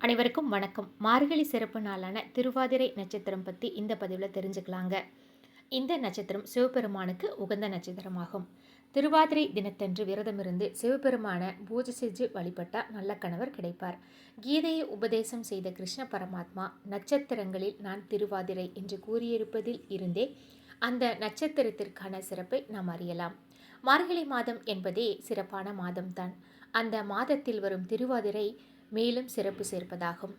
அனைவருக்கும் வணக்கம். மார்கழி சிறப்பு நாளான திருவாதிரை நட்சத்திரம் பற்றி இந்த பதிவில் தெரிஞ்சுக்கலாங்க. இந்த நட்சத்திரம் சிவபெருமானுக்கு உகந்த நட்சத்திரமாகும். திருவாதிரை தினத்தன்று விரதமிருந்து சிவபெருமான பூஜை செஞ்சு வழிபட்டால் நல்ல கணவர் கிடைப்பார். கீதையை உபதேசம் செய்த கிருஷ்ண பரமாத்மா நட்சத்திரங்களில் நான் திருவாதிரை என்று கூறியிருப்பதில் இருந்தே அந்த நட்சத்திரத்திற்கான சிறப்பை நாம் அறியலாம். மார்கழி மாதம் என்பதே சிறப்பான மாதம்தான். அந்த மாதத்தில் வரும் திருவாதிரை மேலும் சிறப்பு சேர்ப்பதாகும்.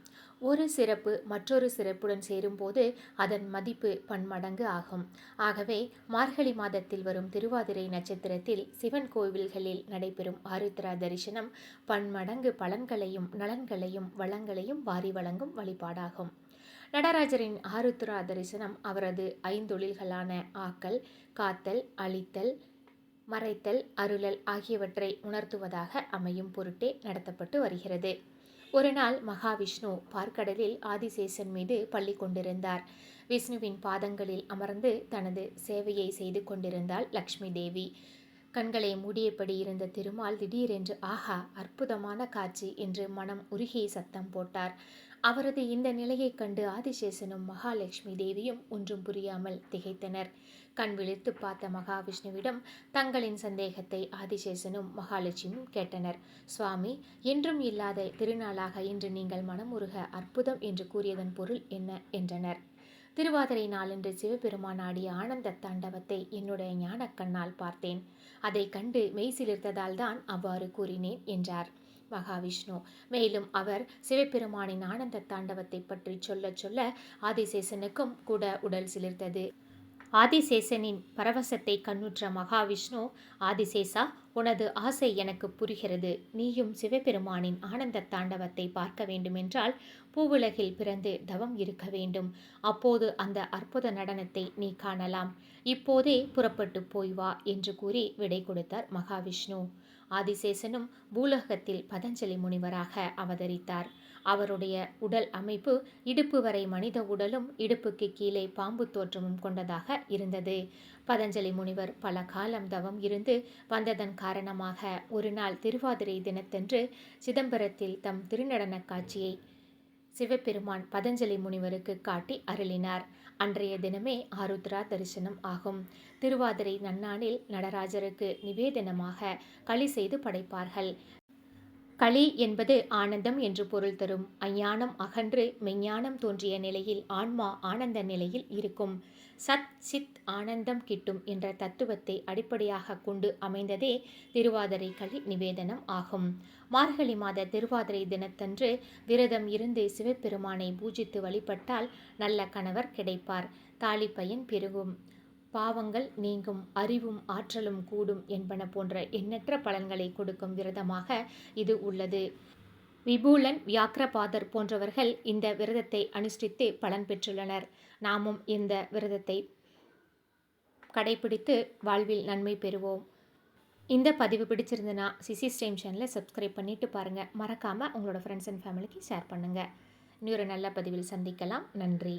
ஒரு சிறப்பு மற்றொரு சிறப்புடன் சேரும்போது அதன் மதிப்பு பன்மடங்கு ஆகும். ஆகவே மார்கழி மாதத்தில் வரும் திருவாதிரை நட்சத்திரத்தில் சிவன் கோவில்களில் நடைபெறும் ஆருத்ரா தரிசனம் பன்மடங்கு பலன்களையும் நலன்களையும் வளங்களையும் வாரி வழங்கும் வழிபாடாகும். நடராஜரின் ஆருத்ரா தரிசனம் அவரது ஐந்தொழில்களான ஆக்கல், காத்தல், அழித்தல், மறைத்தல், அருளல் ஆகியவற்றை உணர்த்துவதாக அமையும் பொருட்டே நடத்தப்பட்டு வருகிறது. ஒரு நாள் மகாவிஷ்ணு பார்க்கடலில் ஆதிசேஷன் மீது பள்ளி கொண்டிருந்தார். விஷ்ணுவின் பாதங்களில் அமர்ந்து தனது சேவையை செய்து கொண்டிருந்தாள் லக்ஷ்மி தேவி. கண்களை மூடியபடி இருந்த திருமால் திடீரென்று ஆஹா, அற்புதமான காட்சி என்று மனம் உருகி சத்தம் போட்டார். அவரது இந்த நிலையைக் கண்டு ஆதிசேஷனும் மகாலட்சுமி தேவியும் ஒன்றும் புரியாமல் திகைத்தனர். கண் விழித்து பார்த்த மகாவிஷ்ணுவிடம் தங்களின் சந்தேகத்தை ஆதிசேஷனும் மகாலட்சுமியும் கேட்டனர். சுவாமி, என்றும் இல்லாத திருநாளாக இன்று நீங்கள் மனமுருக அற்புதம் என்று கூறியதன் பொருள் என்ன என்றனர். திருவாதிரை நாளன்று சிவபெருமான் ஆடிய ஆனந்த தாண்டவத்தை என்னுடைய ஞான கண்ணால் பார்த்தேன். அதை கண்டு மெய் சிலிர்த்ததால் தான் அவ்வாறு கூறினேன் என்றார் மகாவிஷ்ணு. மேலும் அவர் சிவபெருமானின் ஆனந்த தாண்டவத்தை பற்றி சொல்ல சொல்ல ஆதிசேஷனுக்கும் கூட உடல் சிலிர்த்தது. ஆதிசேஷனின் பரவசத்தை கண்ணுற்ற மகாவிஷ்ணு, ஆதிசேஷா, உனது ஆசை எனக்கு புரிகிறது. நீயும் சிவபெருமானின் ஆனந்த தாண்டவத்தை பார்க்க வேண்டுமென்றால் பூவுலகில் பிறந்து தவம் இருக்க வேண்டும். அப்போது அந்த அற்புத நடனத்தை நீ காணலாம். இப்போதே புறப்பட்டு போய் வா என்று கூறி விடை கொடுத்தார் மகாவிஷ்ணு. ஆதிசேஷனும் பூலோகத்தில் பதஞ்சலி முனிவராக அவதரித்தார். அவருடைய உடல் அமைப்பு இடுப்பு வரை மனித உடலும் இடுப்புக்கு கீழே பாம்பு தோற்றமும் கொண்டதாக இருந்தது. பதஞ்சலி முனிவர் பல காலம் தவம் இருந்து வந்ததன் காரணமாக ஒரு நாள் திருவாதிரை தினத்தன்று சிதம்பரத்தில் தம் திருநடன காட்சியை சிவபெருமான் பதஞ்சலி முனிவருக்கு காட்டி அருளினார். அன்றைய தினமே ஆருத்ரா தரிசனம் ஆகும். திருவாதிரை நன்னாளில் நடராஜருக்கு நிவேதனமாக களி செய்து படைப்பார்கள். களி என்பது ஆனந்தம் என்று பொருள் தரும். அஞ்ஞானம் அகன்று மெஞ்ஞானம் தோன்றிய நிலையில் ஆன்மா ஆனந்த நிலையில் இருக்கும். சத் சித் ஆனந்தம் கிட்டும் என்ற தத்துவத்தை அடிப்படையாக கொண்டு அமைந்ததே திருவாதிரை களி நிவேதனம் ஆகும். மார்கழி மாத திருவாதிரை தினத்தன்று விரதம் இருந்து சிவபெருமானை பூஜித்து வழிபட்டால் நல்ல கணவர் கிடைப்பார், தாலி பயன் பெருகும், பாவங்கள் நீங்கும், அறிவும் ஆற்றலும் கூடும் என்பன போன்ற எண்ணற்ற பலன்களை கொடுக்கும் விரதமாக இது உள்ளது. விபூலன், வியாக்கிரபாதர் போன்றவர்கள் இந்த விரதத்தை அனுஷ்டித்து பலன் பெற்றுள்ளனர். நாமும் இந்த விரதத்தை கடைபிடித்து வாழ்வில் நன்மை பெறுவோம். இந்த பதிவு பிடிச்சிருந்ததுன்னா சிசி ஸ்ட்ரீம் சேனலை சப்ஸ்கிரைப் பண்ணிட்டு பாருங்கள். மறக்காமல் உங்களோட ஃப்ரெண்ட்ஸ் அண்ட் ஃபேமிலிக்கு ஷேர் பண்ணுங்கள். இன்னொரு நல்ல பதிவில் சந்திக்கலாம். நன்றி.